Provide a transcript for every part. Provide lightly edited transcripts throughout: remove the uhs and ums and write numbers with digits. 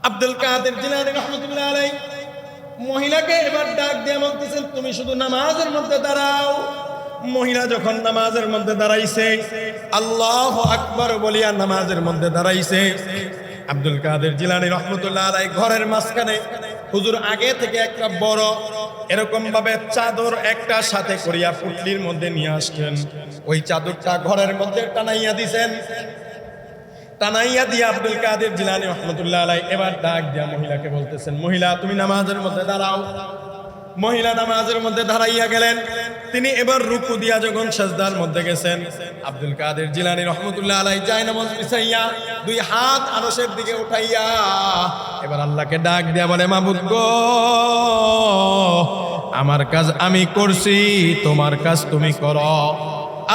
আব্দুল কাদের জিলানী রাহমাতুল্লাহ আলাইহি মহিলাকে এবার ডাক দিয়ে বলতেছেন, তুমি শুধু নামাজের মধ্যে দাঁড়াও। মহিলা যখন নামাজের মধ্যে দাঁড়াইছে, আল্লাহু আকবার বলিয়া নামাজের মধ্যে দাঁড়াইছে, আব্দুল কাদের জিলানী রাহমাতুল্লাহ আলাইহি ঘরের মাঝখানে হুজুর আগে থেকে একটা বড় এরকম ভাবে চাদর একটা সাথে করিয়া পুটলির মধ্যে নিয়ে আসছেন। ওই চাদরটা ঘরের মধ্যে টানাইয়া দিছেন। টানাইয়া দিয়ে আব্দুল কাদের জিলানী রাহমাতুল্লাহ আলাইহি এবার ডাক দিয়া মহিলাকে বলতেছেন, মহিলা তুমি নামাজের মধ্যে দাঁড়াও। মহিলা নামাজের মধ্যে দাঁড়াইয়া গেলেন। তিনি এবার রুকু দিয়া যখন সিজদার মধ্যে গেছেন, আব্দুল কাদের জিলানী রাহমাতুল্লাহ আলাইহি জায়নামাজ বিছাইয়া দুই হাত আরশের দিকে উঠাইয়া এবার আল্লাহকে ডাক দিয়া বলে, মাবুদ গো, আমার কাজ আমি করছি, তোমার কাজ তুমি করো।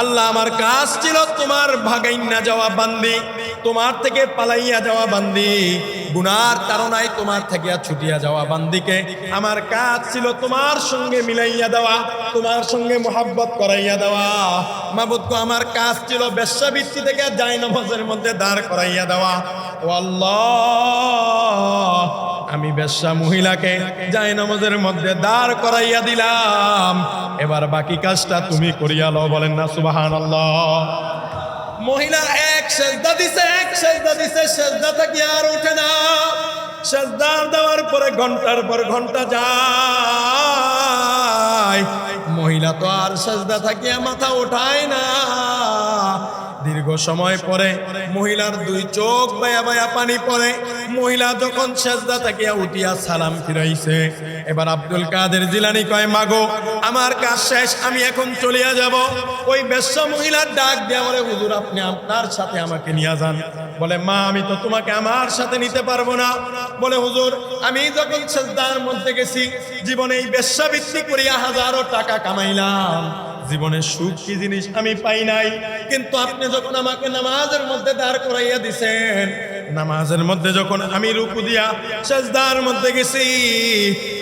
আল্লাহ, আমার কাজ ছিল তোমার ভাগাইনা যাওয়া বান্দি, তোমার থেকে পালাইয়া যাওয়া বান্দি, গুনার তাড়নায় তোমার থেকে ছুটিয়া যাওয়া বান্দিকে আমার কাজ ছিল তোমার সঙ্গে মিলাইয়া দেওয়া, তোমার সঙ্গে মোহাব্বত করাইয়া দেওয়া। মাবুদ গো, আমার কাজ ছিল বেশ্যাবৃত্তি থেকে জায়নামাজের মধ্যে দাঁড় করাইয়া দেওয়া। ও আল্লাহ, আমি বেশ্যা মহিলাকে জায়নামাজের মধ্যে দাঁড় করাইয়া দিলাম, এবার বাকি কাজটা তুমি করিয়া লও। বলেন না সুবহানাল্লাহ। মহিলা এক সেজদা দিছে, সেজদা থেকে আর উঠে না। সেজদা দেওয়ার পরে ঘন্টার পর ঘন্টা যায়, মহিলা তো আর সেজদা থেকে মাথা ওঠায় না। দীর্ঘ সময় পরে মহিলার দুই চোখ বায়া বায়া পানি পড়ে। মহিলা যখন সেজদা থেকে উঠিয়া সালাম ফিরাইছে, এবার আব্দুল কাদের জিলানী কয়, মাগো, আমার কাজ শেষ, আমি এখন চলিয়া যাব। ওই বেশ্যা মহিলার ডাক দিয়ে বলে, হুজুর আপনি আপনার সাথে আমাকে নিয়ে যান। বলে, মা, আমি তো তোমাকে আমার সাথে নিতে পারবো না। বলে, হুজুর, আমি যখন সেজদার মধ্যে গেছি, জীবনে এই বেশ্যাবৃত্তি করিয়া হাজারো টাকা কামাইলাম, জীবনের সুখ কি জিনিস আমি পাই নাই। কিন্তু আপনি যখন আমাকে নামাজের মধ্যে দাঁড় করাইয়া দিছেন, নামাজের মধ্যে যখন আমি রুকু দিয়া সিজদার মধ্যে গেছি,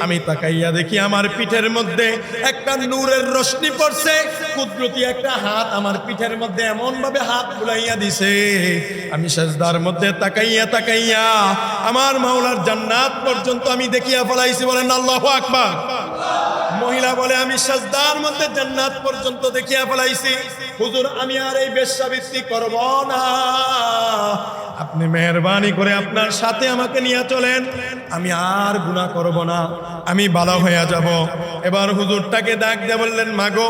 আমি তাকাইয়া দেখি আমার পিঠের মধ্যে একটা নূরের রশ্মি পড়ছে। কুদরতি একটা হাত আমার পিঠের মধ্যে এমন ভাবে হাত বুলাইয়া দিছে, আমি সিজদার মধ্যে তাকাইয়া আমার মাওলার জান্নাত পর্যন্ত আমি দেখিয়া ফেলাইছি। বলেন আল্লাহু আকবার। মহিলা বলে, আমি সিজদার মধ্যে জান্নাত পর্যন্ত দেখিয়া ফেলাইছি। হুজুর, আমি আর এই বেশ্যাবৃত্তি করব না, আপনি মেহেরবানি করে আপনার সাথে আমাকে নিয়ে চলেন, আমি আর গুনাহ করব না, আমি ভালো হয়ে যাব। এবার হুজুরটাকে ডাক দিয়ে বললেন, মাগো,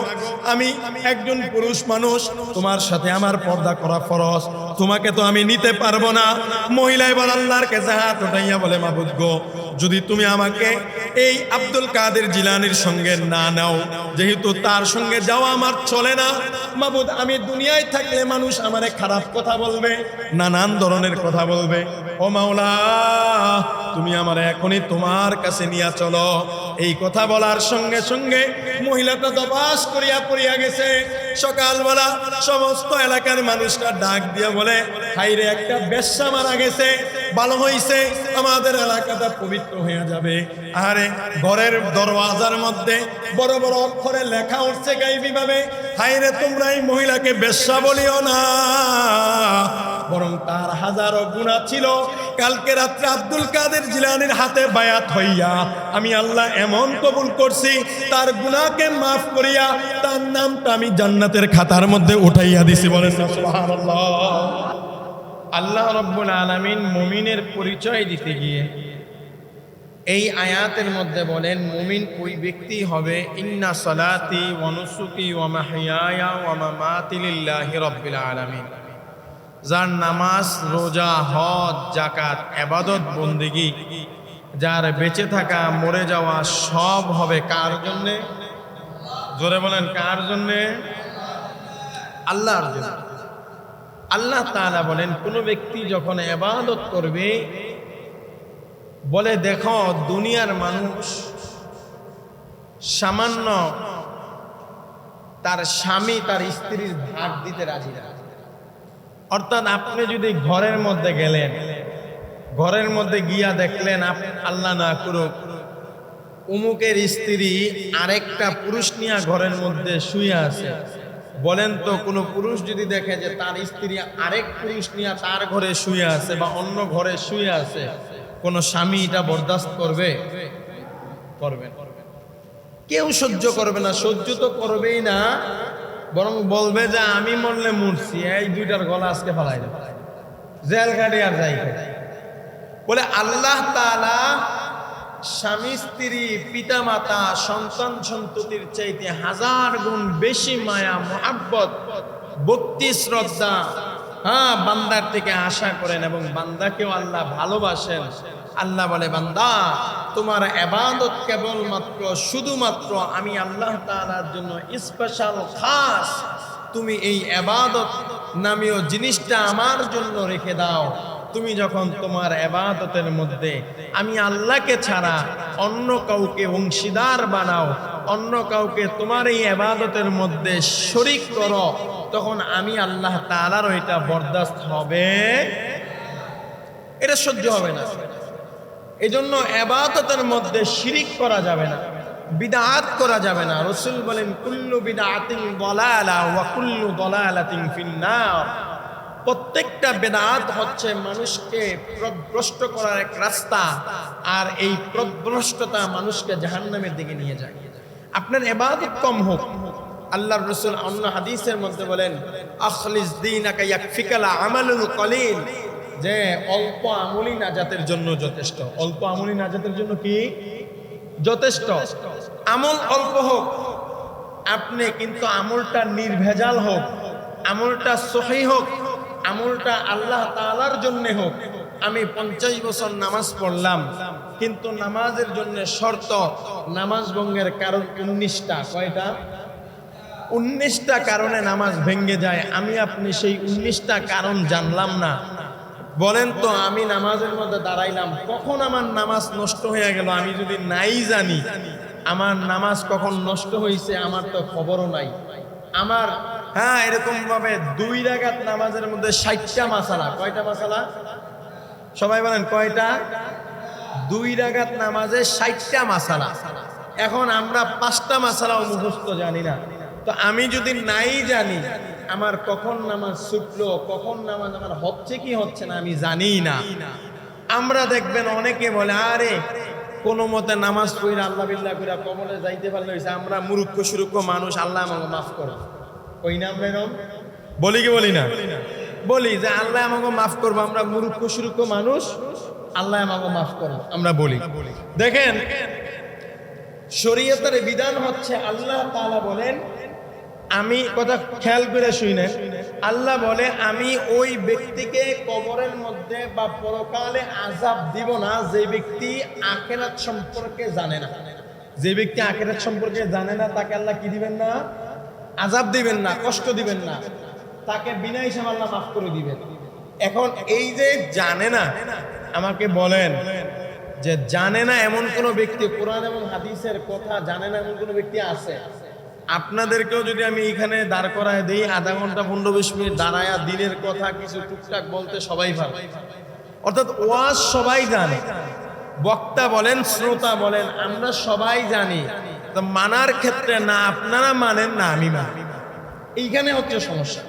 আমি একজন পুরুষ মানুষ, তোমার সাথে আমার পর্দা করা ফরজ, তোমাকে তো আমি নিতে পারবো না। মহিলা এবার আল্লাহর কাছে হাত উঠাইয়া বলে, মাবুদ গো, যদি তুমি আমাকে এই আব্দুল কাদের জিলানীর সঙ্গে না নাও, যেহেতু তার সঙ্গে যাওয়া আমার চলে না, মাবুদ, আমি দুনিয়ায় থাকলে মানুষ আমারে খারাপ কথা বলবে, নানান ধরনের কথা বলবে। ও মাওলা, তুমি আমার এখনই তোমার কাছে নিয়ে চলো। এই কথা বলার সঙ্গে সঙ্গে মহিলাটা দবাস করিয়া পড়িয়া গেছে। সকালবেলা সমস্ত এলাকার মানুষরা ডাক দিয়া বলে, হাইরে, একটা বেশ্যা মারা গেছে, ভালো হইছে, আমাদের এলাকাটা পবিত্র হয়ে যাবে। আরে ঘরের দরওয়াজার মধ্যে বড় বড় অক্ষরে লেখা উঠছে গাইবি ভাবে, হাইরে, তোমরা এই মহিলাকে বেশ্যা বলিও না, বরং তার হাজারো গুনাহ ছিল। কালকে রাত্রে আব্দুল কাদের জিলানীর হাতে বায়াত হইয়া আমি আল্লাহ এমন কবুল করছি, তার গুনাহকে মাফ করিয়া তার নামটা আমি জান্নাতের খাতার মধ্যে উঠাইয়া দিছি। বলেন না সুবহানাল্লাহ। আল্লাহ রাব্বুল আলামিন মুমিনের পরিচয় দিতে গিয়ে এই আয়াতের মধ্যে বলেন, মুমিন ওই ব্যক্তি হবে, ইন্না সালাতি ওয়া নুসুকি ওয়া মাহইয়ায়া ওয়া মামাতি লিল্লাহি রাব্বিল আলামিন, যার নামাজ, রোজা, হজ, যাকাত, ইবাদত, বন্দেগী, যার বেঁচে থাকা, মরে যাওয়া সব হবে কার জন্যে? জোরে বলেন, কার জন্যে? আল্লাহর জন্য। আল্লাহ তাআলা বলেন, কোন ব্যক্তি যখন ইবাদত করবে, বলে, দেখো, দুনিয়ার মানুষ সামান্য তার স্বামী তার স্ত্রীর ভাগ দিতে রাজি না। অর্থাৎ আপনি যদি ঘরের মধ্যে গেলেন, ঘরের মধ্যে গিয়া দেখলেন, আল্লাহ না করুক, উমুকের স্ত্রী আরেকটা পুরুষ নিয়ে ঘরের মধ্যে শুয়ে আছে, বলেন তো কোনো পুরুষ যদি দেখে যে তার স্ত্রী আরেক পুরুষ নিয়ে তার ঘরে শুয়ে আছে বা অন্য ঘরে শুয়ে আছে, কোন স্বামী এটা বরদাস্ত করবে? করবে না। কেউ সহ্য করবে না, সহ্য তো করবেই না, বরং বলবে যে আমি মরলে মরছি, এই দুইটার গলা আজকে ফালাই দেব, জেল খাটি আর যাই খাটি। বলে আল্লাহ তাআলা স্বামী স্ত্রী পিতা মাতা সন্তান সন্ততির চাইতে 1000 গুণ বেশি মায়া মুহাব্বত ভক্তি শ্রদ্ধা বান্দার থেকে আশা করেন এবং বান্দাকেও আল্লাহ ভালোবাসেন। আল্লাহ বলে, বান্দা তোমার ইবাদত কেবলমাত্র শুধুমাত্র আমি আল্লাহ তাআলার জন্য স্পেশাল খাস, তুমি এই ইবাদত নামীয় জিনিসটা আমার জন্য রেখে দাও। তুমি যখন তোমার ইবাদতের মধ্যে আমি আল্লাহকে ছাড়া অন্য কাউকে অংশীদার বানাও, অন্য কাউকে তোমার এই ইবাদতের মধ্যে শরীক করো, তখন আমি আল্লাহ তাআলার এটা বরদাস্ত হবে, এটা সহ্য হবে না। এজন্য ইবাদতের মধ্যে শিরিক করা যাবে না, বিদআত করা যাবে না। রাসূল বলেন, কুল্লু বিদআতিন দালালা ওয়া কুল্লু দালালাতিন ফিন্নার। প্রত্যেকটা বিদআত হচ্ছে মানুষকে পথভ্রষ্ট করার এক রাস্তা, আর এই পথভ্রষ্টতা মানুষকে জাহান্নামের দিকে নিয়ে যায়। আপনার ইবাদত কম হোক, আল্লাহর রাসূল অন্য হাদিসের মধ্যে বলেন, আখলিস দীনাকা ইয়াকফিকাল আমালুল কলিল, যে অল্প আমলই নাজাতের জন্য যথেষ্ট। অল্প আমলই নাজাতের জন্য কি যথেষ্ট? আমল অল্প হোক আপনি, কিন্তু আমলটা নির্ভেজাল হোক, আমলটা সহিহ হোক, আমলটা আল্লাহ তাআলার জন্য হোক। আমি 50 বছর নামাজ পড়লাম, কিন্তু নামাজের জন্য শর্ত, নামাজ ভঙ্গের কারণ 19টা। কয়টা? 19টা কারণে নামাজ ভেঙে যায়। আমি আপনি সেই 19টা কারণ জানলাম না। বলেন তো, আমি নামাজের মধ্যে দাঁড়াইলাম, কখন আমার নামাজ নষ্ট হয়ে গেল আমি যদি নাই জানি, আমার নামাজ কখন নষ্ট হয়েছে আমার তো খবরও নাই। আমার এরকম ভাবে 2 রাকাত নামাজের মধ্যে 60টা মাসালা। কয়টা মাসালা? সবাই বলেন কয়টা? 2 রাকাত নামাজে 60টা মাসালা। এখন আমরা 5টা মাসালাও মুখস্থ জানি না। তো আমি যদি নাই জানি আমার কখন নামাজ ছুটলো, কখন নামাজ আমার হচ্ছে কি হচ্ছে না আমি জানি না। আমরা দেখবেন অনেকে বলে, আরে কোনো মতে নামাজ পড়ে আল্লাহ বিল্লাহ করে কবরে যাইতে পারলে হয়েছে, আমরা মূর্খ সুরুক্ষ মানুষ, আল্লাহ আমাকে মাফ করো। কই না আমরা এরকম বলি কি বলি না? বলি যে আল্লাহ আমাকে মাফ করবো, আমরা মূর্খ সুরুক্ষ মানুষ, আল্লাহ আমাকে মাফ করবো, আমরা বলি। দেখেন শরীয়তের বিধান হচ্ছে, আল্লাহ তাআলা বলেন, আমি কথা খেয়াল করে শুনেন, আল্লাহ বলে আমি ওই ব্যক্তিকে কবরের মধ্যে বা পরকালে আযাব দিব না যে ব্যক্তি আখিরাত সম্পর্কে জানে না। যে ব্যক্তি আখিরাত সম্পর্কে জানে না তাকে আল্লাহ কি দিবেন না? আযাব দিবেন না, কষ্ট দিবেন না, তাকে বিনা হিসাবে আল্লাহ মাফ করে দিবেন। এখন এই যে জানে না, আমাকে বলেন যে জানে না এমন কোন ব্যক্তি, কোরআন এবং হাদিসের কথা জানে না এমন কোন ব্যক্তি আছে? আপনাদেরকেও যদি আমি এখানে দাঁড় করায় দিই, আধা ঘন্টা 15-20 মিনিট দাঁড়ায়া দিনের কথা কিছু টুকটাক বলতে সবাই পারে। অর্থাৎ ওয়াজ সবাই জানে, বক্তা বলেন শ্রোতা বলেন আমরা সবাই জানি, তো মানার ক্ষেত্রে না আপনারা মানেন না আমি মানি, এইখানে হচ্ছে সমস্যা।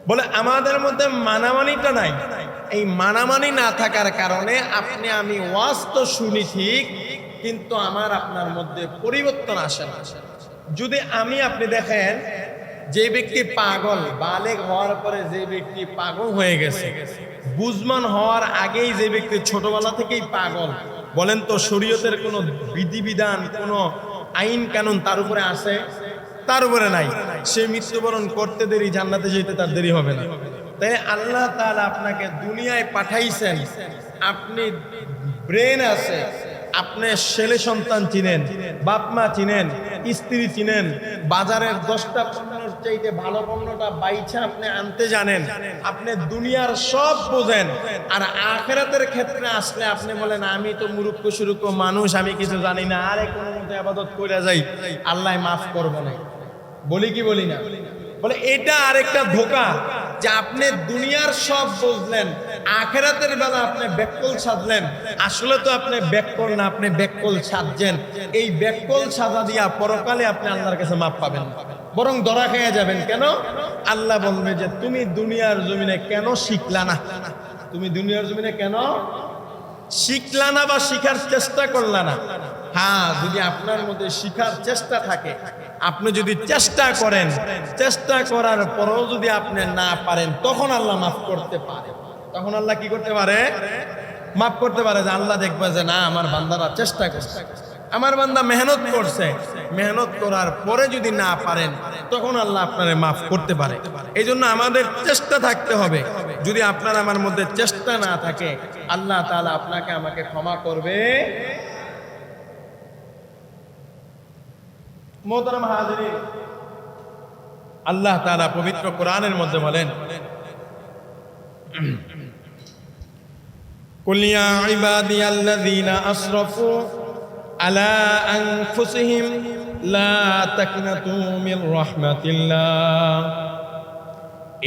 বলে আমাদের মধ্যে মানামানিটা নাই। এই মানামানি না থাকার কারণে আপনি আমি ওয়াজ তো শুনি ঠিক, কিন্তু আমার আপনার মধ্যে পরিবর্তন আসে না। যদি আমি আপনি দেখেন যে ব্যক্তি পাগল, বালেগ হওয়ার পরে যে ব্যক্তি পাগল হয়ে গেছে, বুঝমান হওয়ার আগেই যে ব্যক্তি ছোটবেলা থেকেই পাগল, বলেন তো শরীয়তের কোনো বিধিবিধান কোনো আইন কানুন তার উপরে আছে? তার উপরে নাই। সে মৃত্যুবরণ করতে দেরি, জান্নাতে যেতে তার দেরি হবে না। তাই আল্লাহ তাআলা আপনাকে দুনিয়ায় পাঠাইছেন, আপনি ব্রেন আছে, আপনি ছেলে সন্তান চিনেন, বাপ মা চিনেন, স্ত্রী চিনেন, বাজারের 10টা পণ্যের চাইতে ভালো পণ্যটা বাইছা আপনি আনতে জানেন, আপনি দুনিয়ার সব বোঝেন। আর আখিরাতের ক্ষেত্রে আসলে আপনি বলেন আমি তো মূর্খ সুরুক্ষ মানুষ, আমি কিছু জানি না, আরে কোনো মতে ইবাদত করে যাই, আল্লাহ মাফ করবে না। বলি কি বলি না? বলে এটা আরেকটা ধোঁকা, যে আপনি দুনিয়ার সব বুঝলেন, আখিরাতের বেলা আপনি ব্যাককল সাজলেন। আসলে তো আপনি ব্যাককল না, আপনি ব্যাককল সাজছেন। এই ব্যাককল সাজা দিয়া পরকালে আপনি আল্লাহর কাছে মাফ পাবেন না, বরং ধরা খেয়ে যাবেন। কেন? আল্লাহ বলবে যে তুমি দুনিয়ার জমিনে কেন শিখলা না, তুমি দুনিয়ার জমিনে কেন শিখলা না বা শিখার চেষ্টা করলা না। হ্যাঁ, যদি আপনার মধ্যে শিখার চেষ্টা থাকে, আপনি যদি চেষ্টা করেন, চেষ্টা করার পরেও যদি আপনি না পারেন, তখন আল্লাহ মাফ করতে পারে। তখন আল্লাহ কি করতে পারে? মাফ করতে পারে। যে আল্লাহ দেখবে যে না, আমার বান্দারা চেষ্টা করছে, আমার বান্দা মেহনত করছে, মেহনত করার পরে যদি না পারেন, তখন আল্লাহ আপনারে মাফ করতে পারে। এই জন্য আমাদের চেষ্টা থাকতে হবে। যদি আপনার আমার মধ্যে চেষ্টা না থাকে, আল্লাহ তাআলা আপনাকে আমাকে ক্ষমা করবে। মোহতারাম হাজিরিন, আল্লাহ তাআলা পবিত্র কোরআনের মধ্যে বলেন, কুল ইয়া ইবাদিয়াল্লাযীনা আসরাফু আলা আনফুসিহিম লা তাকনাতু মির রাহমাতিল্লাহ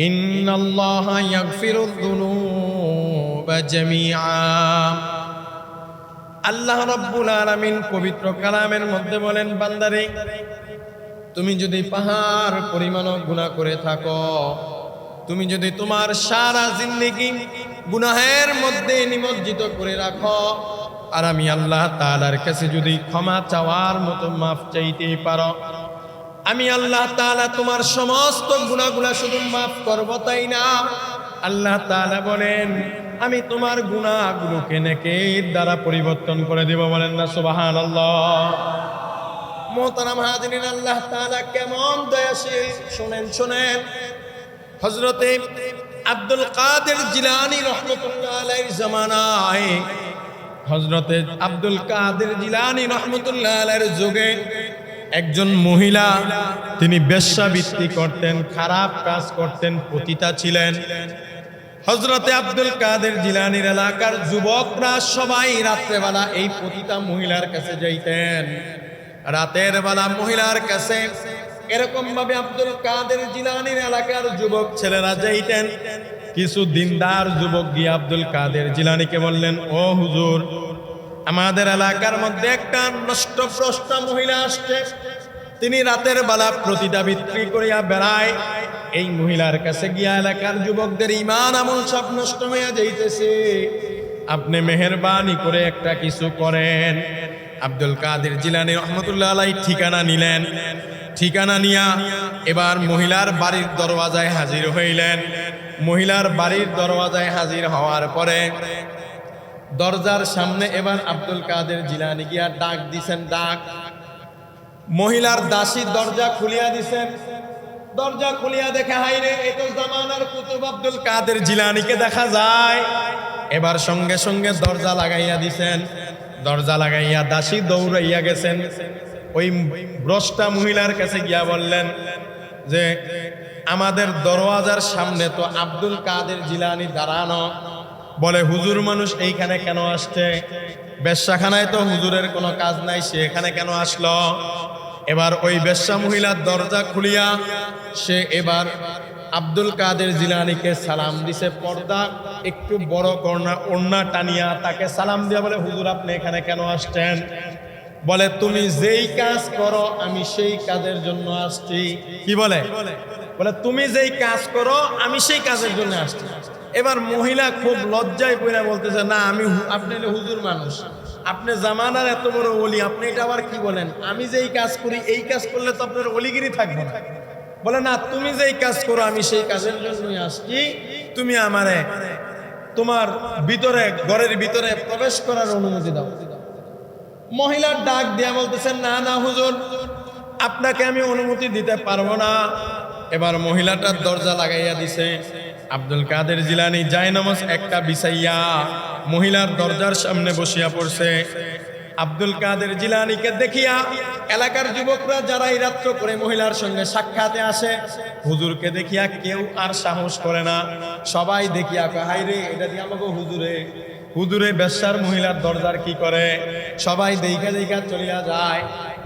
ইন্নাল্লাহা ইয়াগফিরুয যুনুবা জামিআ। আল্লাহ রাব্বুল আলামিন পবিত্র কালামের মধ্যে বলেন, বান্দারে, তুমি যদি পাহাড় পরিমাণ গুনাহ করে থাকো, তুমি যদি তোমার সারা জিন্দেগি গুনাহের মধ্যে নিমজ্জিত করে রাখো, আর আমি আল্লাহ তাআলার কাছে যদি ক্ষমা চাওয়ার মতো মাফ চাইতে পারো, আমি আল্লাহ তাআলা তোমার সমস্ত গুনাহগুলো শুধু মাফ করব তাই না, আল্লাহ তাআলা বলেন আমি তোমার গুনাহগুলোকে নেকির দ্বারা পরিবর্তন করে দেব। বলেন না সুবহানাল্লাহ। মোহতারাম হাজিরিন, আল্লাহ তাআলা কেমন দয়াশীল, শুনেন শুনেন। হযরতে আব্দুল কাদের জিলানী রাহমাতুল্লাহ আলাইহির জামানায়, হযরতে আব্দুল কাদের জিলানী রাহমাতুল্লাহ আলাইহির যুগে একজন মহিলা, তিনি বেশ্যাবৃত্তি করতেন, খারাপ কাজ করতেন, পতিতা ছিলেন। হযরতে আব্দুল কাদের জিলানীর এলাকার যুবকরা সবাই রাত্রেবেলা এই পতিতা মহিলার কাছে যাইতেন। রাতের বেলা মহিলার কাছে এরকম ভাবে আব্দুল কাদের জিলানীর এলাকার যুবক ছেলেরা যাইতেন। কিছু দিনদার যুবক গিয়ে আব্দুল কাদের জিলানীকে বললেন, ও হুজুর, আমাদের এলাকার মধ্যে একটা নষ্টভ্রষ্ট মহিলা আসছে, তিনি রাতের বেলা প্রতিটা বিক্রি করিয়া বেড়ায়। এই মহিলার কাছে গিয়া এলাকার যুবকদের ঈমান আমল সব নষ্ট হইয়া যাইতেছে, আপনি মেহেরবানি করে একটা কিছু করেন। আব্দুল কাদের জিলানী রাহমাতুল্লাহ আলাইহি ঠিকানা নিলেন। ঠিকানা নিয়া এবার মহিলার বাড়ির দরওয়াজায় হাজির হইলেন। মহিলার বাড়ির দরওয়াজায় হাজির হওয়ার পরে দরজার সামনে এবার আব্দুল কাদের জিলানী গিয়া ডাক দিছেন। ডাক, মহিলার দাসী দরজা খুলিয়া দিছেন। দরজা খুলিয়া দেখে, হাইরে, এই তো জামানার কুতুব আব্দুল কাদের জিলানীকে দেখা যায়। এবার সঙ্গে সঙ্গে দরজা লাগাইয়া দিছেন। দরজা লাগাইয়া দাসী দৌড়াইয়া গেছেন। ওই ভ্রষ্টা মহিলার কাছে গিয়া বললেন যে আমাদের দরওয়াজার সামনে তো আব্দুল কাদের জিলানী দাঁড়ানো। বলে, হুজুর মানুষ এইখানে কেন আসছে? বেশ্যাখানায় তো হুজুরের কোনো কাজ নাই, সে এখানে কেন আসলো? এবার ওই বেশ্যা মহিলার দরজা খুলিয়া সে এবার আব্দুল কাদের জিলানীকে সালাম দিছে। পর্দা একটু বড় করনা, ওড়না টানিয়া তাকে সালাম দিয়া বলে, হুজুর আপনি এখানে কেন আসছেন? বলে, তুমি যেই কাজ করো আমি সেই কাজের জন্য আসছি। কি বলে? বলে, তুমি যেই কাজ করো আমি সেই কাজের জন্য আসছি। এবার মহিলা খুব লজ্জায় পড়ে বলতেছে, না, আপনি হুজুর মানুষ, আপনি জামানার এত বড় ওলি, আপনি এটা আবার কি বলেন? আমি যেই কাজ করি এই কাজ করলে তো আপনার ওলিগিরি থাকবে না। বলে, না, তুমি যেই কাজ করো আমি সেই কাজের জন্যই আসছি, তুমি আমারে তোমার ভিতরে, ঘরের ভিতরে প্রবেশ করার অনুমতি দাও। মহিলার ডাক দিয়া বলতেছেন, না না হুজুর, আপনাকে আমি অনুমতি দিতে পারবো না। এবার মহিলাটার দরজা লাগাইয়া দিছে। আব্দুল কাদের জিলানী জায়নামাজ একটা বিছাইয়া মহিলার দরজার সামনে বসিয়া পড়ছে। আব্দুল কাদের জিলানীকে দেখিয়া এলাকার যুবকরা যারা এই রাত্র করে মহিলার সঙ্গে সাক্ষাতে আসে, হুজুরকে দেখিয়া কেউ আর সাহস করে না। সবাই দেখিয়া কয়, হায়রে, এটা দিয়ে আমাকে হুজুরে বেশ্যার মহিলার দরজার কি করে? সবাই দেখা দেখা চলিয়া যায়,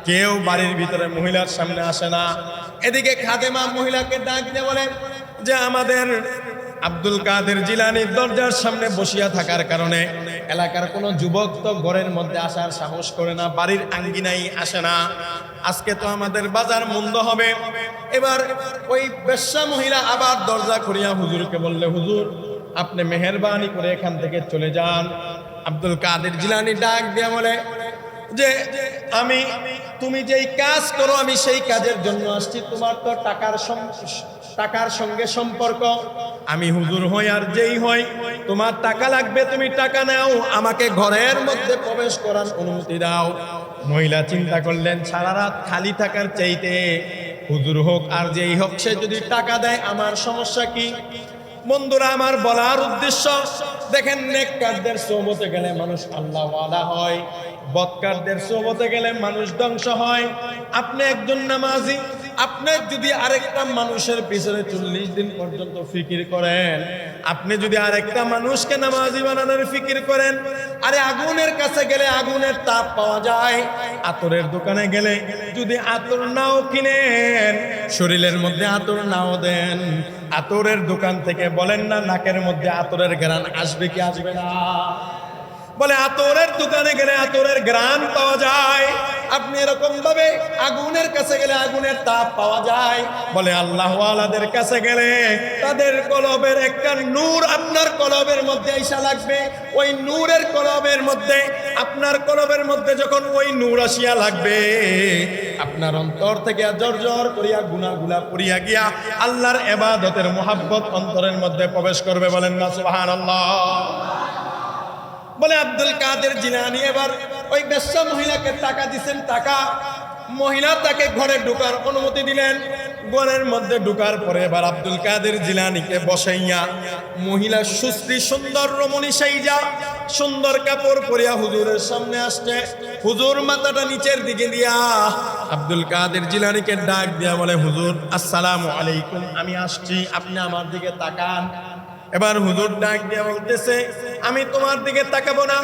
কেউ বাড়ির ভিতরে মহিলার সামনে আসে না। এদিকে খাদেমা মহিলাকে ডাক দিয়ে বলে যে আমাদের আব্দুল কাদের জিলানীর দরজার সামনে বসিয়া থাকার কারণে এলাকার কোনো যুবক তো ঘরের মধ্যে আসার সাহস করে না, বাড়ির আঙ্গিনায় আসে না। আজকে তো আমাদের বাজার মন্দ হবে। এবার ওই বেশ্যা মহিলা আবার দরজা খুলিয়া হুজুরকে বললে, হুজুর আপনি মেহেরবানি করে এখান থেকে চলে যান, আব্দুল কাদের জিলানী ডাক দিয়ে বলে যে আমি তুমি যেই কাজ করো আমি সেই কাজের জন্য আসছি। তোমার তো টাকার সঙ্গে সম্পর্ক। আমি হুজুর হই আর যেই হই, তোমার টাকা লাগবে, তুমি টাকা নাও, আমাকে ঘরের মধ্যে প্রবেশ করার অনুমতি দাও। মহিলা চিন্তা করলেন সারা রাত খালি থাকার চাইতে হুজুর হোক আর যেই হোক সে যদি টাকা দেয় আমার সমস্যা কি? বন্ধুরা আমার বলার উদ্দেশ্য, দেখেন নেককারদের সোহবতে গেলে মানুষ আল্লাহওয়ালা হয়, বদকারদের সোহবতে গেলে মানুষ ধ্বংস হয়। আপনি একজন নামাজি, আপনি যদি আরেকটা মানুষের পিছনে 40 দিন পর্যন্ত ফিকির করেন, আপনি যদি আরেকটা মানুষকে নামাজি বানানোর ফিকির করেন, আরে আগুনের কাছে গেলে আগুনের তাপ পাওয়া যায়, আতরের দোকানে গেলে যদি আতর নাও কিনেন, শরীরের মধ্যে আতর নাও দেন, আতরের দোকান থেকে বলেন না নাকের মধ্যে আতরের ঘ্রাণ আসবে কি আসবে না? বলে আতরের দোকানে গেলে আতরের ঘ্রাণ পাওয়া যায়। আপনি এরকম ভাবে আগুনের কাছে গেলে আগুনের তাপ পাওয়া যায়। বলে আল্লাহওয়ালাদের কাছে গেলে তাদের কলবের একটা নূর আপনার কলবের মধ্যে আইসা লাগবে। ওই নূরের কলবের মধ্যে, আপনার কলবের মধ্যে যখন ওই নূর আসিয়া লাগবে, আপনার অন্তর থেকে জর্জর করিয়া গুনাহগুলা পড়িয়া গিয়া আল্লাহর ইবাদতের মুহাব্বত অন্তরের মধ্যে প্রবেশ করবে। বলেন না সুবহানাল্লাহ। বলে আব্দুল কাদের জিলানী এবার ওই বেশ্যা মহিলাকে টাকা দিছেন, টাকা, মহিলা তাকে ঘরে ঢোকার অনুমতি দিলেন। ঘরের মধ্যে ঢোকার পরে এবার আব্দুল কাদের জিলানীকে বসাইয়া মহিলা সুশ্রী সুন্দর রমণী সাইজা সুন্দর কাপড় পরিয়া হুজুরের সামনে আসছে। হুজুর মাথাটা নিচের দিকে দিয়া আব্দুল কাদের জিলানীকে ডাক দিয়া বলে, হুজুর আসসালামু আলাইকুম, আমি আসছি, আপনি আমার দিকে তাকান। এবার হুজুর ডাক দিয়ে বলতেছে, আমি তোমার দিকে তাকাবো না,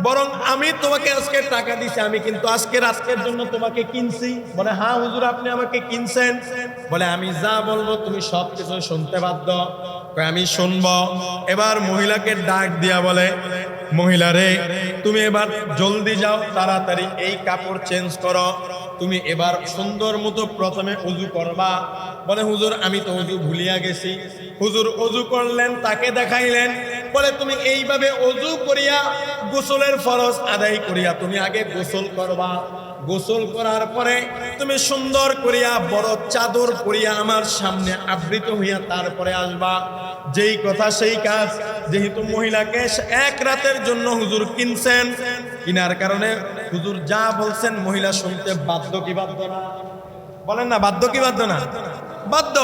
বরং আমি তোমাকে আজকে টাকা দিছি, আমি কিন্তু আজকের জন্য তোমাকে কিনছি। বলে হ্যাঁ হুজুর, আপনি আমাকে কিনছেন। বলে আমি যা বলবো তুমি সব কিছু শুনতে বাধ্য। আমি শুনবো। এবার মহিলাকে ডাক দিয়া বলে, মহিলা রে, তুমি এবার জলদি যাও, তাড়াতাড়ি এই কাপড় চেঞ্জ করো, তুমি এবার সুন্দর মতো প্রথমে ওযু করবা। বলে হুজুর আমি তো ওযু ভুলিয়া গেছি। হুজুর ওযু করলেন, তাকে দেখাইলেন। বলে তুমি এইভাবে ওযু করিয়া গোসলের ফরজ আদায় করিয়া তুমি আগে গোসল করবা। গোসল করার পরে তুমি সুন্দর করিয়া বড় চাদর পরিয়া আমার সামনে আবৃত হইয়া তারপরে আসবা। যেই কথা সেই কাজ। যেহেতু মহিলাকে এক রাতের জন্য হুজুর কিনছেন, কিনার কারণে হুজুর যা বলছেন মহিলা শুনতে বাধ্য কি বাধ্য না? বলেন না বাধ্য কি বাধ্য না? বাধ্য।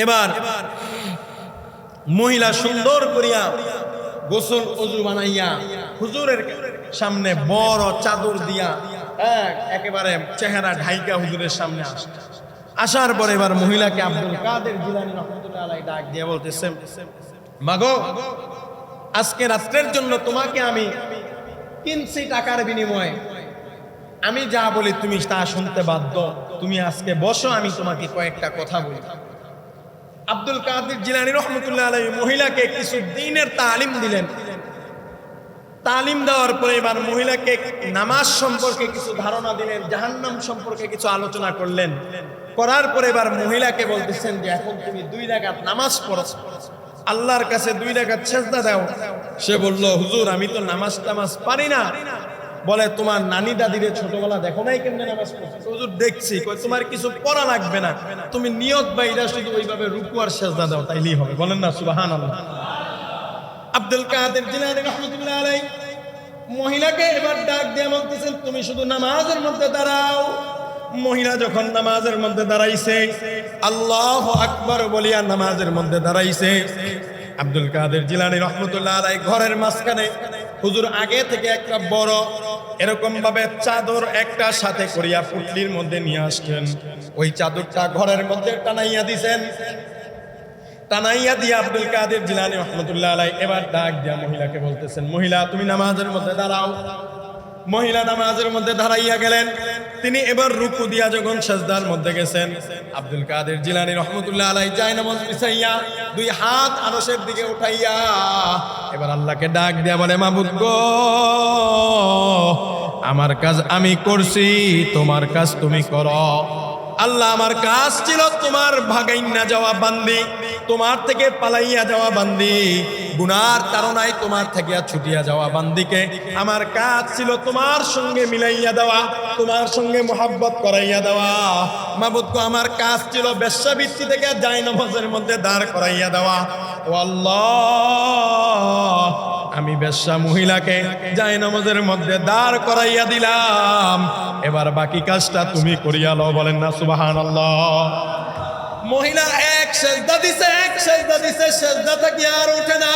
এবার মহিলা সুন্দর করিয়া গোসল ওযু বানাইয়া হুজুরের সামনে বড় চাদর দিয়া একেবারে চেহারা ঢাইকা হুজুরের সামনে আসে। আসার পরে এবার মহিলাকে আব্দুল কাদের জিলানী রাহমাতুল্লাহ আলাইহি ডাক দিয়ে বলতেছে, মাগো, আজকে রাত্রের জন্য তোমাকে আমি কিনছি টাকার বিনিময়ে, আমি যা বলি তুমি তা শুনতে বাধ্য। তুমি আজকে বসো, আমি তোমাকে কয়েকটা কথা বলি। আব্দুল কাদের জিলানী রাহমাতুল্লাহ আলাইহি মহিলাকে কিছু দ্বীনের তালিম দিলেন। তালিম দেওয়ার পরে এবার মহিলাকে নামাজ সম্পর্কে কিছু ধারণা দিলেন, জাহান্নাম সম্পর্কে কিছু আলোচনা করলেন। করার পরে এবার মহিলাকে বলতেছেন যে এখন তুমি 2 রাকাত নামাজ পড়ো, আল্লাহর কাছে 2 রাকাত সিজদা দাও। সে বলল, হুজুর আমি তো নামাজ পারি না। বলে তোমার নানি দাদিরে ছোটবেলা দেখো নাই কেমনে নামাজ পড়ছে? হুজুর দেখছি। কই তোমার কিছু পড়া লাগবে না, তুমি নিয়ত বাইরা শুধু ওইভাবে রুকু আর সিজদা দাও, তাইলেই হবে। বলেন না সুবহানাল্লাহ। আব্দুল কাদের জিলানী রাহমাতুল্লাহ আলাইহি মহিলাকে এবার ডাক দিয়ে বলতেছেন, তুমি শুধু নামাজের মধ্যে দাঁড়াও। মহিলা যখন নামাজের মধ্যে দাঁড়াইছে, আল্লাহু আকবার বলিয়া নামাজের মধ্যে দাঁড়াইছে, আব্দুল কাদের জিলানী রাহমাতুল্লাহ আলাইহি ঘরের মাঝখানে হুজুর আগে থেকে একটা বড় এরকম ভাবে চাদর একটা সাথে করিয়া পুটলির মধ্যে নিয়ে আসছেন। ওই চাদরটা ঘরের মধ্যে টানাইয়া দিছেন। টানাইয়া দিয়ে আব্দুল কাদের জিলানী রাহমাতুল্লাহ আলাইহি এবার ডাক দিয়া মহিলাকে বলতেছেন, মহিলা তুমি নামাজের মধ্যে দাঁড়াও। মহিলা নামাজের মধ্যে দাঁড়াইয়া গেলেন। তিনি এবার রুকু দিয়া যখন সিজদার মধ্যে গেছেন, আব্দুল কাদের জিলানী রাহমাতুল্লাহ আলাইহি জায়নামাজ বিছাইয়া 2 হাত আরশের দিকে উঠাইয়া এবার আল্লাহকে ডাক দিয়া বলে, মাবুদ গো, আমার কাজ আমি করছি, তোমার কাজ তুমি করো। আল্লাহ আমার কাজ ছিল তোমার ভাগাইনা যাওয়া বান্দি, তোমার থেকে পালাইয়া যাওয়া বান্দি, গুনার তাড়নায় তোমার থেকে ছুটিয়া যাওয়া বান্দিকে আমার কাজ ছিল তোমার সঙ্গে মিলাইয়া দেওয়া, তোমার সঙ্গে মোহাব্বত করাইয়া দেওয়া। মাবুদ গো, আমার কাজ ছিল বেশ্যাবৃত্তি থেকে জায়নামাজের মধ্যে দাঁড় করাইয়া দেওয়া। ও আল্লাহ, আমি বেশ্যা মহিলাকে জায়নামাজের মধ্যে দাঁড় করাইয়া দিলাম, এবার বাকি কাজটা তুমি করিয়া লও। বলেন না সুবহানাল্লাহ। মহিলা এক সেজদা দিছে, সেজদা থেকে আর ওঠে না।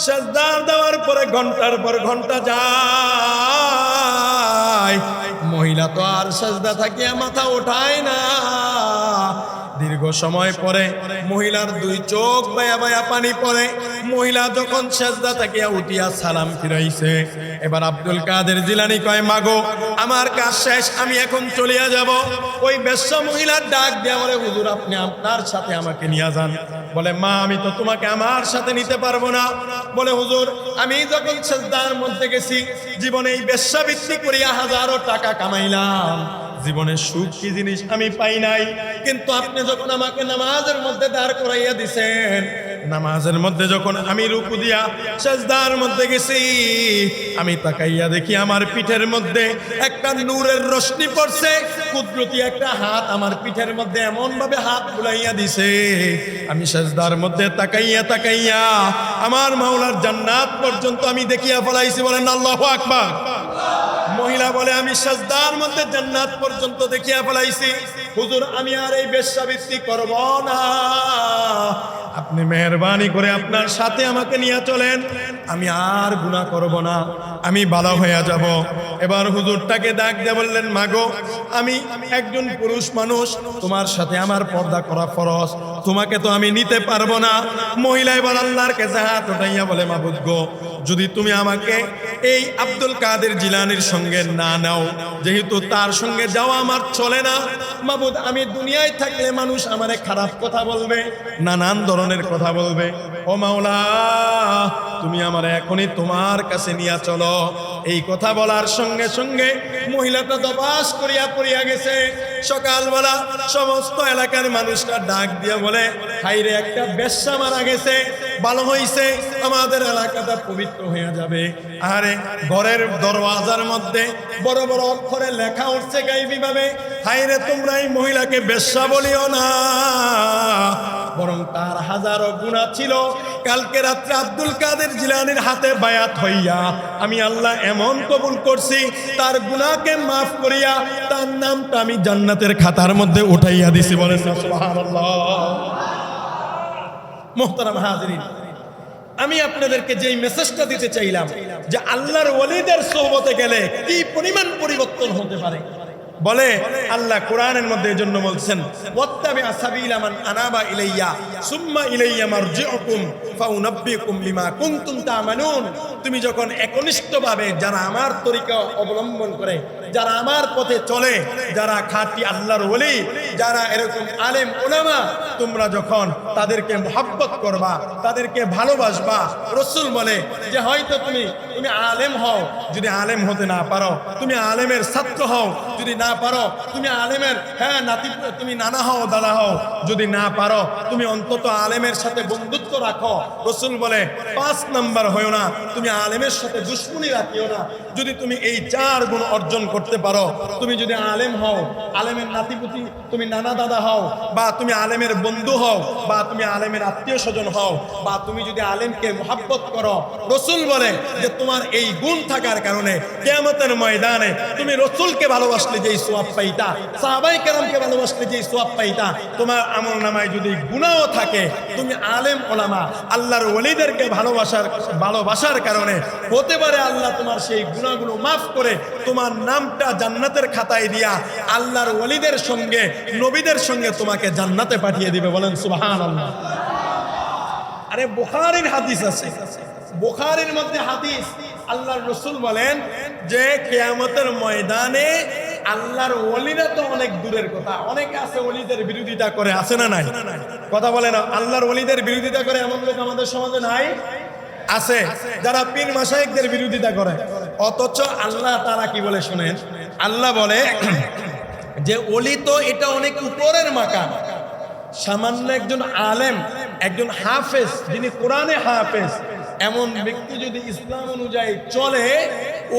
সেজদা দেওয়ার পরে ঘন্টার পর ঘন্টা যায়, মহিলা তো আর সেজদা থেকে মাথা ওঠায় না। দীর্ঘ সময় পরে মহিলার দুই চোখ বায়া বায়া পানি পড়ে। মহিলা যখন সেজদা থেকে উঠিয়া সালাম ফিরাইছে, এবার আব্দুল কাদের জিলানী কয়, মাগো আমার কাজ শেষ, আমি এখন চলিয়া যাব। ওই বেশ্যা মহিলার ডাক দিয়া বলে, হুজুর আপনি আপনার সাথে আমাকে নিয়ে যান। বলে, মা আমি তো তোমাকে আমার সাথে নিতে পারবো না। বলে, হুজুর আমি যখন সেজদার মধ্যে গেছি, জীবনে এই বেশ্যাবৃত্তি করিয়া হাজারো টাকা কামাইলাম, জীবনের সুখ কি জিনিস আমি পাই নাই। কিন্তু আপনি যখন আমাকে নামাজের মধ্যে দাঁড় করাইয়া দিছেন, নামাজের মধ্যে যখন আমি রুকু দিয়া সেজদার মধ্যে গেছি, আমি তাকাইয়া দেখি আমার পিঠের মধ্যে একটা নূরের রশ্মি পড়ছে। কুদরতি একটা হাত আমার পিঠের মধ্যে এমন ভাবে হাত বুলাইয়া দিছে, আমি সেজদার মধ্যে তাকাইয়া আমার মাওলার জান্নাত পর্যন্ত আমি দেখিয়া ফেলাইছি। বলেন আল্লাহু আকবার। মহিলা বলে, আমি সেজদার মধ্যে জান্নাত পর্যন্ত দেখিয়া ফেলাইছি, হুজুর আমি আর এই বেশ্যাবৃত্তি করব না, আপনি মেহেরবানি করে আপনার সাথে আমাকে নিয়ে চলেন, আমি আর গুনাহ করব না, আমি ভালো হয়ে যাব। এবার হুজুরটাকে ডাক দিয়ে বললেন, মাগো আমি একজন পুরুষ মানুষ, তোমার সাথে আমার পর্দা করা ফরজ, তোমাকে তো আমি নিতে পারবো না। মহিলা এবার আল্লাহর কাছে হাত উঠাইয়া বলে, মাবুদ গো, যদি তুমি আমাকে এই আব্দুল কাদের জিলানীর সঙ্গে না নাও, যেহেতু তার সঙ্গে যাওয়া আমার চলে না, মাবুদ আমি দুনিয়ায় থাকলে মানুষ আমারে খারাপ কথা বলবে, নানান ধরনের কথা বলবে। ও মাওলা, তুমি আমার এখনই তোমার কাছে নিয়ে চলো। এই কথা বলার সঙ্গে সঙ্গে মহিলাটা দবাস করিয়া পড়িয়া গেছে। সকালবেলা সমস্ত এলাকার মানুষরা ডাক দিয়ে বলে, হাইরে একটা বেশ্যা মারা গেছে, ভালো হইছে, আমাদের এলাকাটা পবিত্র হয়ে যাবে। আরে ঘরের দরওয়াজার মধ্যে বড় বড় অক্ষরে লেখা উঠছে গাইবি ভাবে, হাইরে তোমরা এই মহিলাকে বেশ্যা বলিও না, বরং তার হাজারো গুনাহ ছিল। কালকে রাত্রে আব্দুল কাদের জিলানীর হাতে বায়াত হইয়া আমি আল্লাহ এমন কবুল করছি, তার গুনাহকে মাফ করিয়া তার নামটা আমি জান্নাতের খাতার মধ্যে উঠাইয়া দিছি। বলেন না সুবহানাল্লাহ। মুহতারাম হাজিরিন, আমি আপনাদেরকে যেই মেসেজটা দিতে চাইলাম যে আল্লাহর ওয়ালিদের সোহবতে গেলে কি পরিমাণ পরিবর্তন হতে পারে, বলে আল্লাহ কোরআনের মধ্যে এজন্য বলছেন, ওয়াত্তাবি সাবিলা মান আনাবা ইলাইয়া সুম্মা ইলাইয়া মারজিউকুম ফাউনাব্বিকুম বিমা কুনতুম তা'মালুন। তুমি যখন একনিষ্ঠভাবে যারা আমার তরিকা অবলম্বন করে, যারা আমার পথে চলে, যারা খাঁটি আল্লাহর ওলি, যারা এরকম আলেম উলামা, তোমরা যখন তাদেরকে মুহাব্বত করবা, তাদেরকে ভালোবাসবা, রাসূল বলে যে হয়তো তুমি আলেম হও, যদি আলেম হতে না পারো, তুমি আলেমের ছাত্র হও, যদি না পারো তুমি আলেমের নাতি, তুমি নানা হও, দাদা হও, যদি না পারো তুমি অন্তত আলেমের সাথে বন্ধুত্ব রাখো। রাসূল বলে 5 নাম্বার হয়ো না, তুমি আলেমের সাথে দুশমনি রাখিও না। যদি তুমি এই 4 গুণ অর্জন করতে পারো, তুমি যদি আলেম হও, আলেমের নাতিপুতি, তুমি নানা দাদা হও, বা তুমি আলেমের বন্ধু হও, বা তুমি আলেমের আত্মীয় স্বজন হও, বা তুমি যদি আলেমকে মুহাব্বত করো, রাসূল বলে যে তোমার এই গুণ থাকার কারণে কিয়ামতের ময়দানে তুমি রাসূলকে ভালোবাসলে যেই সওয়াব পাইতা, সাহাবায়ে কেরামকে ভালোবাসলে যেই সওয়াব পাইতা, তোমার আমলনামায় যদি গুনাহও থাকে, তুমি আলেম ওলামা আল্লাহর ওলিদেরকে ভালোবাসার কারণে হতে পারে আল্লাহ তোমার সেই গুনাহগুলো মাফ করে তোমার নামটা জান্নাতের খাতায় দিয়া আল্লাহর ওলিদের সঙ্গে, নবীদের সঙ্গে তোমাকে জান্নাতে পাঠিয়ে দিবে। বলেন সুবহানাল্লাহ। আরে বুখারীর হাদিস আছে, বুখারীর মধ্যে হাদিস, আল্লাহর রাসূল বলেন যে কিয়ামতের ময়দানে আল্লাহর ওলিরা তো অনেক দূরের কথা, অনেকে আছে ওলিদের বিরোধিতা করে, আছে না নাই? কথা বলে না, আল্লাহর ওলিদের বিরোধিতা করে এমন লোক আমাদের সমাজে নাই? আছে, যারা পীর মাশায়েখদের বিরোধিতা করে। অথচ আল্লাহ তাআলা কি বলে শুনেন, আল্লাহ বলে যে ওলি তো এটা অনেক উপরের মাকাম, সামান্য একজন আলেম, একজন হাফেজ, যিনি কোরআনে হাফেজ, এমন ব্যক্তি যদি ইসলাম অনুযায়ী চলে,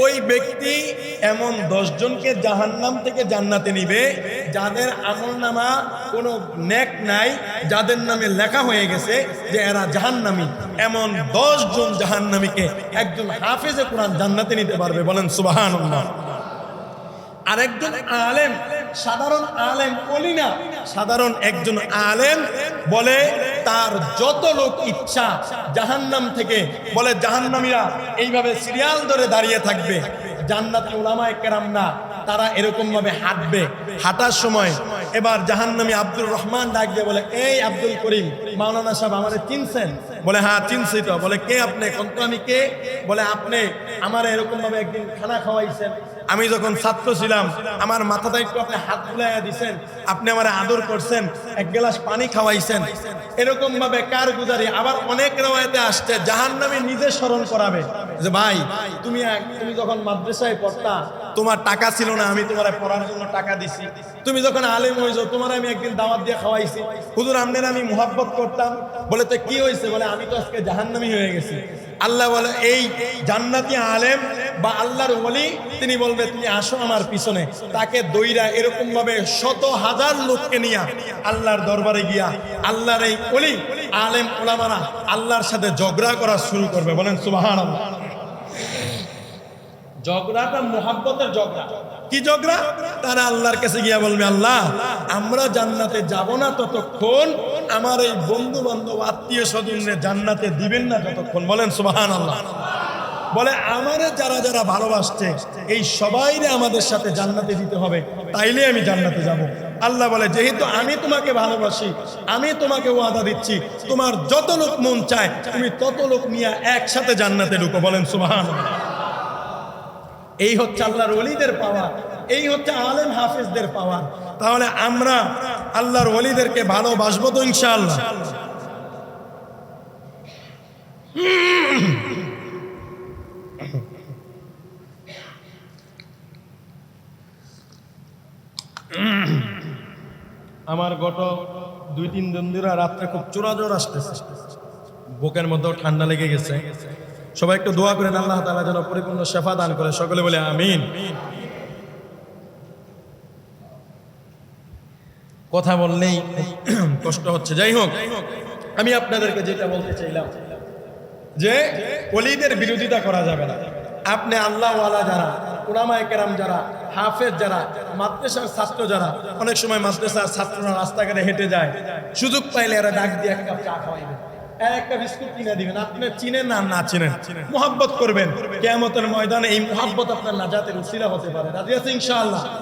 ওই ব্যক্তি এমন 10 জনকে জাহান্নাম থেকে জান্নাতে নিবে যাদের আমলনামা কোনো নেক নাই, যাদের নামে লেখা হয়ে গেছে যে এরা জাহান্নামী। এমন 10 জন জাহান্নামীকে একজন হাফেজে কোরআন জান্নাতে নিতে পারবে, বলেন সুবহানাল্লাহ। আরেকজন আলেম, সাধারণ আলেম বলি না, সাধারণ একজন আলেম বলে তার যত লোক ইচ্ছা জাহান্নাম থেকে, বলে জাহান্নামীরা এইভাবে সিরিয়াল ধরে দাঁড়িয়ে থাকবে, জান্নাতি উলামায়ে কেরাম না, তারা এরকম ভাবে হাঁটবে, হাঁটার সময় এবার জাহান্নামী আব্দুর রহমান ডাক দিয়ে বলে, এই আব্দুল করিম মাওলানা সাহেব আমারে চিনছেন? বলে হ্যাঁ চিনছি তো। বলে কে আপনি? কোন তো আমি কে? বলে আপনি আমার এরকম ভাবে একদিন খানা খাওয়াইছেন, আমি যখন ছাত্র ছিলাম আমার মাথাটা একটু আপনি হাত বুলাইয়া দিছেন, আপনি আমার আদর করছেন, এক গ্লাস পানি খাওয়াইছেন, এরকম ভাবে কারগুজারি। আবার অনেক রওয়ায়াতে আসছে জাহান্নামী নিজে স্মরণ করাবে যে ভাই তুমি যখন মাদ্রাসায় পড়তা তোমার টাকা ছিল না, আমি তোমার পড়ার জন্য টাকা দিছি, তুমি যখন আলেম হইছো তোমার আমি একদিন দাওয়াত দিয়ে খাওয়াইছি, হুজুর আপনার আমি মুহাব্বত করতাম। বলে তো কি হয়েছে? বলে আমি তো আজকে জাহান্নামী হয়ে গেছি। আল্লাহ বলে এই জান্নাতি আলেম বা আল্লাহর ওলি তিনি বলবে তুমি আসো আমার পিছনে, তাকে দইরা এরকম ভাবে শত হাজার লোককে নিয়ে আল্লাহর দরবারে গিয়া আল্লাহর এই ওলি আলেম ওলামারা আল্লাহর সাথে ঝগড়া করা শুরু করবে, বলেন সুবহানাল্লাহ। ঝগড়াটা মুহাব্বতের ঝগড়া। কি ঝগড়া? তারা আল্লাহর কাছে গিয়া বলবে আল্লাহ আমরা জান্নাতে যাব না ততক্ষণ, আমার এই বন্ধু বান্ধব আত্মীয় স্বজনরে জান্নাতে দিবেন না ততক্ষণ, বলেন সুবহানাল্লাহ। বলে আমারে যারা যারা ভালোবাসছে এই সবাইরে আমাদের সাথে জান্নাতে দিতে হবে, তাইলে আমি জান্নাতে যাব। আল্লাহ বলে যেহেতু আমি তোমাকে ভালোবাসি, আমি তোমাকে ওয়াদা দিচ্ছি তোমার যত লোক মন চায় তুমি তত লোক নিয়ে একসাথে জান্নাতে ঢুকো, বলেন সুবহানাল্লাহ। এই হচ্ছে আল্লাহর ওলিদের পাওয়ার, এই হচ্ছে আলেম হাফেজদের পাওয়ার। তাহলে আমরা আল্লাহর ওলিদেরকে ভালোবাসবো তো ইনশাআল্লাহ। আমার গত 2-3 দিন ধরে রাত্রে খুব চোরাজোর আসতেছে, বুকের মধ্যেও ঠান্ডা লেগে গেছে। সবাই একটু দোয়া করেন আল্লাহ তাআলা যেন পরিপূর্ণ শেফা দান করে, সকলে বলে আমিন। কথা বললেই কষ্ট হচ্ছে। যাই হোক, আমি আপনাদেরকে যেটা বলতে চাইলাম যে ওলিদের বিরোধিতা করা যাবে না। আপনি আল্লাহওয়ালা যারা, উলামায়ে কেরাম যারা, হাফেজ যারা, মাদ্রাসার ছাত্র যারা, অনেক সময় মাদ্রাসার ছাত্ররা রাস্তাঘাটে হেঁটে যায়, সুযোগ পাইলে এরা ডাক দিয়ে এক কাপ চা খাওয়াইবে, একটা বিস্কুট কিনে দিবেন, আপনি চিনেন না না চিনেন, মুহাব্বত করবেন, কিয়ামতের ময়দানে এই মুহাব্বত আপনার নাজাতের উসিলা হতে পারে। রাজি আছেন ইনশাআল্লাহ?